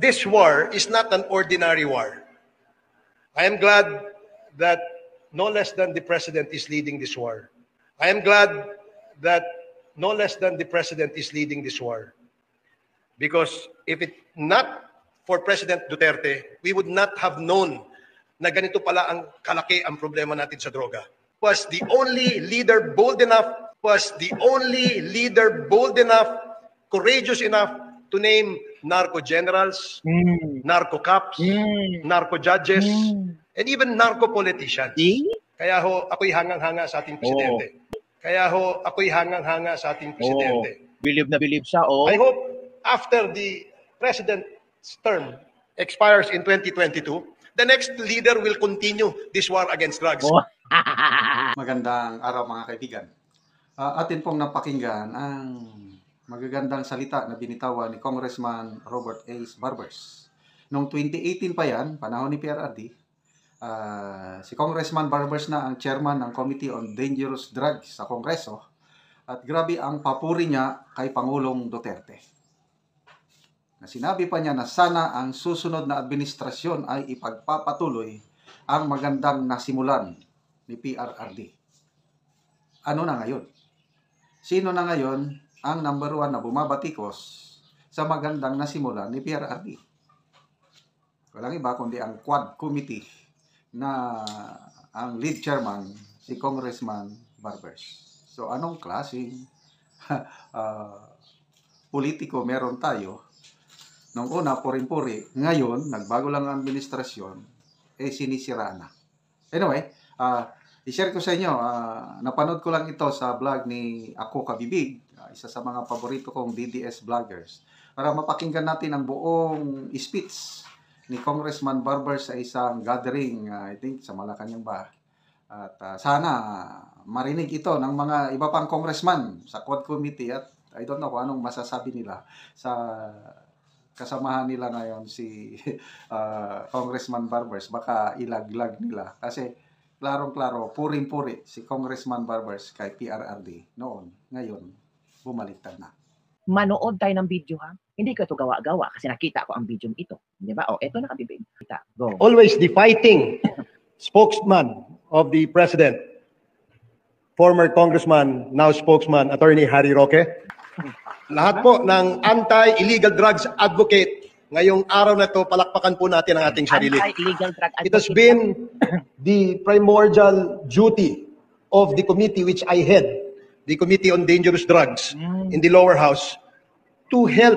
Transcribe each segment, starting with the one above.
this war is not an ordinary war. I am glad that no less than the President is leading this war. I am glad that no less than the President is leading this war. Because if it not for President Duterte, we would not have known na ganito pala ang kalaki ang problema natin sa droga. Was the only leader bold enough, courageous enough to name narco generals, narco cops, narco judges, and even narco politicians. Kaya ho, ako'y hangang-hanga sa ating presidente. Believe na believe siya, I hope after the president's term expires in 2022, the next leader will continue this war against drugs. Magandang araw mga kaibigan. Atin pong napakinggan ang magagandang salita na binitawan ni Congressman Robert A. Barbers. Noong 2018 pa yan, panahon ni PRRD, si Congressman Barbers na ang chairman ng Committee on Dangerous Drugs sa Kongreso at grabe ang papuri niya kay Pangulong Duterte. Sinabi pa niya na sana ang susunod na administrasyon ay ipagpapatuloy ang magandang nasimulan ni PRRD. Ano na ngayon? Sino na ngayon ang number 1 na bumabatikos sa magandang nasimulan ni PRRD? Walang iba kundi ang Quad Committee na ang lead chairman si Congressman Barbers. So anong klaseng politiko meron tayo? Nung una, puring-puri. Ngayon, nagbago lang ang administrasyon, sinisira na. Anyway, i-share ko sa inyo, napanood ko lang ito sa vlog ni Ako Kabibig, isa sa mga paborito kong DDS vloggers, para mapakinggan natin ang buong speech ni Congressman Barbers sa isang gathering, I think, sa Malacanang ba. At sana marinig ito ng mga iba pang congressman sa Quad Committee at I don't know kung anong masasabi nila sa kasamahan nila ngayon si Congressman Barbers, baka ilaglag nila. Kasi klarong-klaro, puring-puri si Congressman Barbers kay PRRD noon. Ngayon, bumaliktad na. Manood tayo ng video, ha? Hindi ko ito gawa-gawa kasi nakita ko ang video ito. Di ba? O, eto nakabibig. Kita. Go. Always the fighting spokesman of the President, former Congressman, now spokesman, Attorney Harry Roque. Lahat po ng anti-illegal drugs advocate, ngayong araw na ito, palakpakan po natin ang ating sarili. Anti-illegal drug advocate. It has been the primordial duty of the committee which I head, the Committee on Dangerous Drugs in the lower house, to help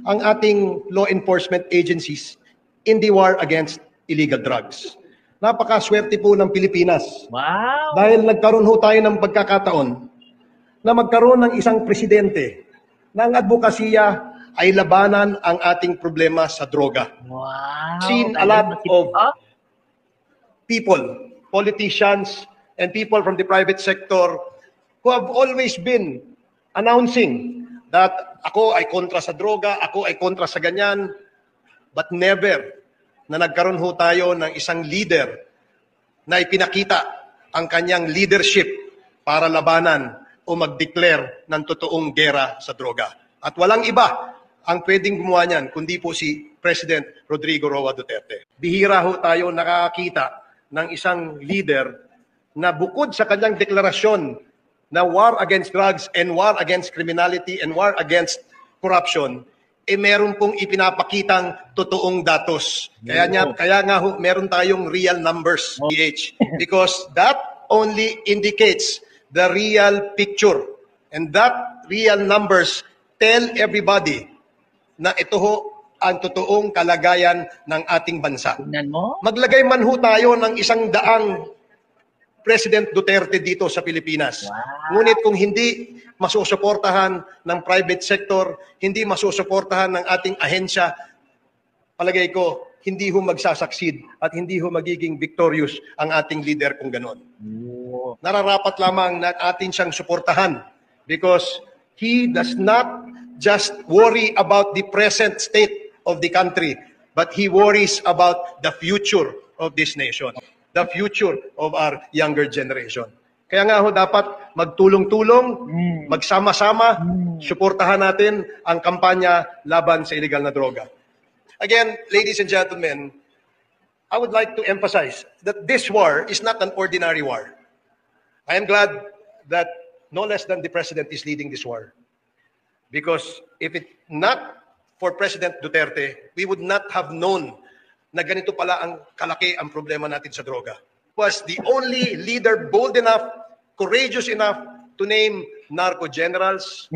ang ating law enforcement agencies in the war against illegal drugs. Napakaswerte po ng Pilipinas. Wow! Dahil nagkaroon ho tayo ng pagkakataon na magkaroon ng isang presidente na ang advokasya ay labanan ang ating problema sa droga. Wow! Seen a lot of people, politicians, and people from the private sector who have always been announcing that ako ay kontra sa droga, ako ay kontra sa ganyan, but never na nagkaroon ho tayo ng isang leader na ipinakita ang kanyang leadership para labanan o mag-declare ng totoong gera sa droga. At walang iba ang pwedeng gumawa niyan, kundi po si President Rodrigo Roa Duterte. Bihira ho tayo nakakita ng isang leader na bukod sa kanyang deklarasyon na war against drugs and war against criminality and war against corruption, meron pong ipinapakitang totoong datos. Kaya nga ho, meron tayong real numbers, PH, because that only indicates the real picture. And that real numbers tell everybody na ito ho ang totoong kalagayan ng ating bansa. Maglagay man ho tayo ng 100 President Duterte dito sa Pilipinas. Wow. Ngunit kung hindi masusuportahan ng private sector, hindi masusuportahan ng ating ahensya, palagay ko, hindi ho magsasucceed at hindi ho magiging victorious ang ating leader kung ganon. Nararapat lamang na atin siyang suportahan because he does not just worry about the present state of the country, but he worries about the future of this nation, the future of our younger generation. Kaya nga ho, dapat magtulong-tulong, magsama-sama, suportahan natin ang kampanya laban sa illegal na droga. Again, ladies and gentlemen, I would like to emphasize that this war is not an ordinary war. I am glad that no less than the President is leading this war. Because if it not for President Duterte, we would not have known na ganito pala ang kalaki ang problema natin sa droga. Was the only leader bold enough, courageous enough to name narco generals,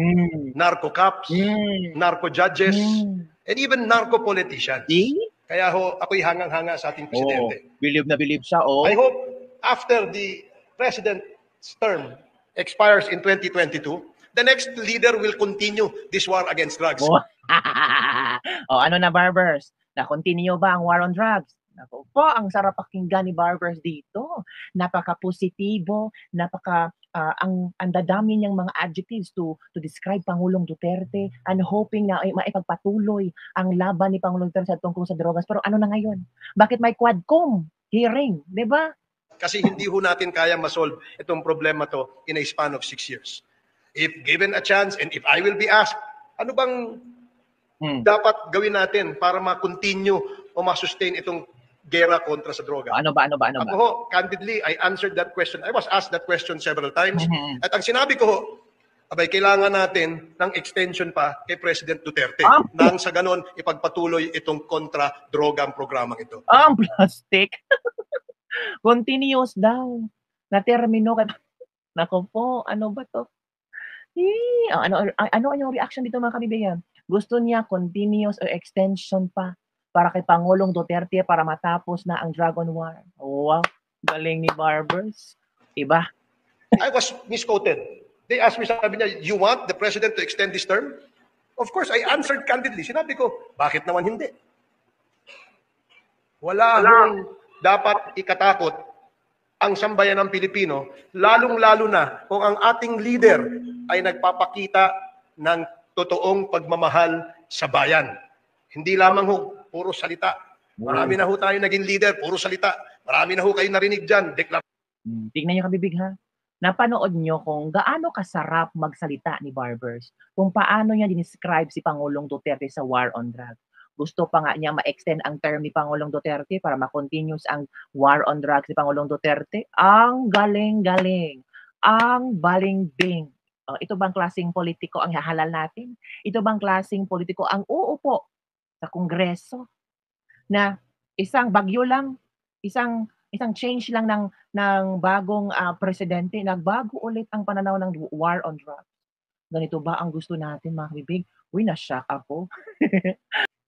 narco cops, narco judges, and even narco politicians. Kaya ho, ako'y hangang-hanga sa ating presidente. Believe na believe siya, I hope after the president's term expires in 2022, the next leader will continue this war against drugs. Ano na, Barbers? Na-continue ba ang war on drugs? Naku po, ang sarap pakinggan ni Barbers dito. Napaka-positibo, ang dadami niyang mga adjectives to describe Pangulong Duterte and hoping na maipagpatuloy ang laban ni Pangulong Duterte sa tungkol sa drogas. Pero ano na ngayon? Bakit may quadcom hearing? Di ba? Kasi hindi ho natin kaya masolve itong problema to in a span of 6 years. If given a chance and if I will be asked, ano bang dapat gawin natin para ma-continue o ma-sustain itong gera kontra sa droga? Ano ba? Ako ho, candidly, I answered that question. I was asked that question several times. At ang sinabi ko ho, abay, kailangan natin ng extension pa kay President Duterte nang sa ganon ipagpatuloy itong kontra-drogang programang ito. Ang plastic. Continuous daw. Na-termino. Nako po, ano ba to? Ano yung reaction dito mga kaibigan? Gusto niya continuous or extension pa para kay Pangulong Duterte para matapos na ang Dragon War. Wow, galing ni Barbers. Iba. I was misquoted. They asked me, sabi niya, you want the president to extend this term? Of course, I answered candidly. Sinabi ko, bakit naman hindi? Wala nang dapat ikatakot ang sambayan ng Pilipino, lalong-lalo na kung ang ating leader ay nagpapakita ng totoong pagmamahal sa bayan. Hindi lamang ho, puro salita. Marami na ho tayo naging leader, puro salita. Marami na ho kayo narinig dyan. Tingnan nyo kabibig ha. Napanood nyo kung gaano kasarap magsalita ni Barbers, kung paano niya dinescribe si Pangulong Duterte sa war on drugs. Gusto pa nga niya ma-extend ang term ni Pangulong Duterte para ma-continuous ang war on drugs ni Pangulong Duterte. Ang galing-galing. Ang baling-bing. Ito bang klaseng politiko ang hahalal natin? Ito bang klaseng politiko ang uupo sa Kongreso na isang bagyo lang, isang change lang ng bagong presidente, nagbago ulit ang pananaw ng war on drugs. Ganito ba ang gusto natin mga kabibig? Uy, na-shock ako.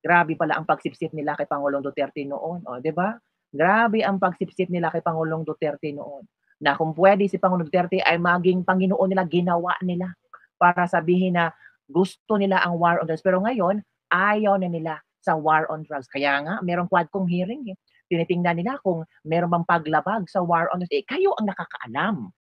Grabe pala ang pagsipsip nila kay Pangulong Duterte noon, di ba? Grabe ang pagsipsip nila kay Pangulong Duterte noon. Na kung pwede si Pangulong Duterte ay maging Panginoon nila, ginawa nila para sabihin na gusto nila ang war on drugs. Pero ngayon, ayaw na nila sa war on drugs. Kaya nga, merong quadcom hearing. Tinitingnan nila kung meron bang paglabag sa war on drugs. Kayo ang nakakaalam.